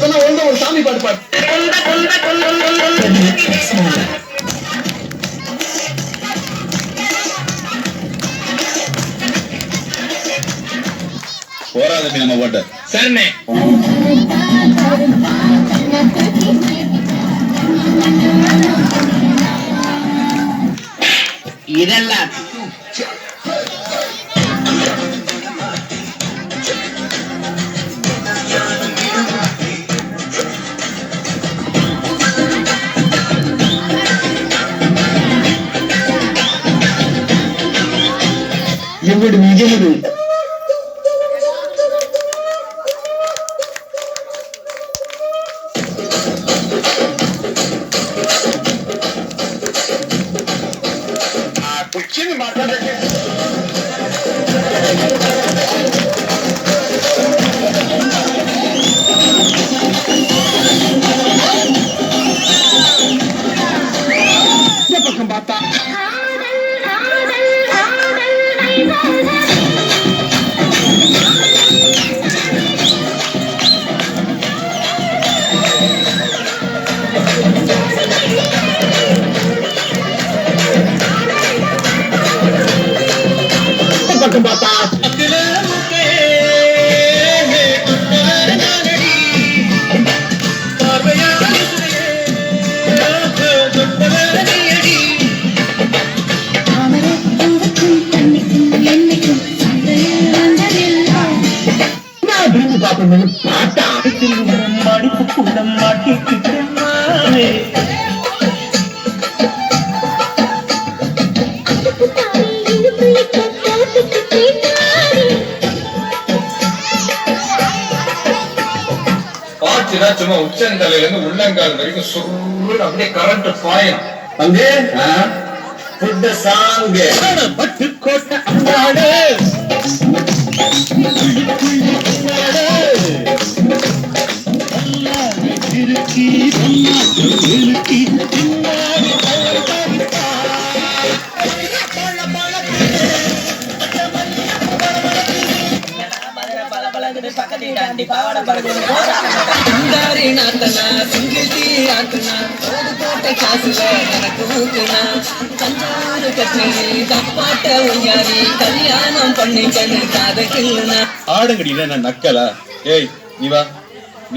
சொன்னா ஒழுங்கா ஒரு சாமி பாட்டு பாடு. போராத நம்ம பாட்டு சரிண்ணே. இதெல்லாம் ఎవడు నిజముడు కూర్చుని మాట్లాడండి. పక్కం பார்த்தா பக்கம் பார்த்தா பார்த்தா மடிப்புக்குள்ள மாட்டிக்கிட்டு சும்மா உச்சந்தலையில இருந்து உள்ளங்கால் வரைக்கும் சுருள் அப்படியே கரண்ட் பாயணும். வந்து புத்த சாங்க பட்டு கோட்டை அம்மாடு பக்கத்தில் தாண்டி பாவாட பறக்கணும் போட்ட காசுல எனக்கு ஊத்துனா தஞ்சாவூர் கச்சேரி தப்பாட்ட ஒய்யாரி கல்யாணம் பண்ணிக்கணும் காதக்கில்னா ஆடுங்கடினா நான் நக்கலா? ஏய் நீ வா,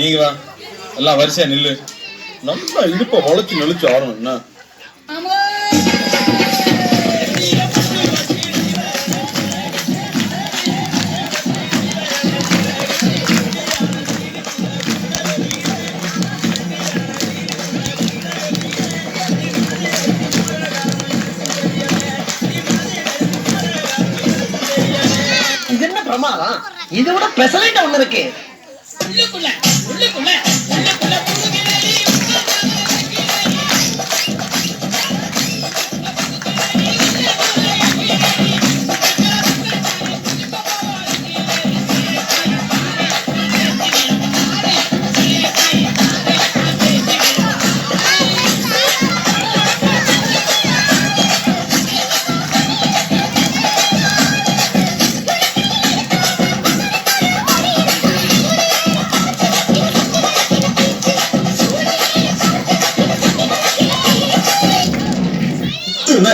நீங்க வா, எல்லாம் வரிசையா நில்லு. நம்ம இடுப்ப உழைச்சு நெளிச்சு ஆடணும். என்ன பிரமாதம். இதை விட பெசலைட் ஒண்ணு இருக்கு.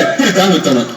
இப்படி தான் வித்தணும்.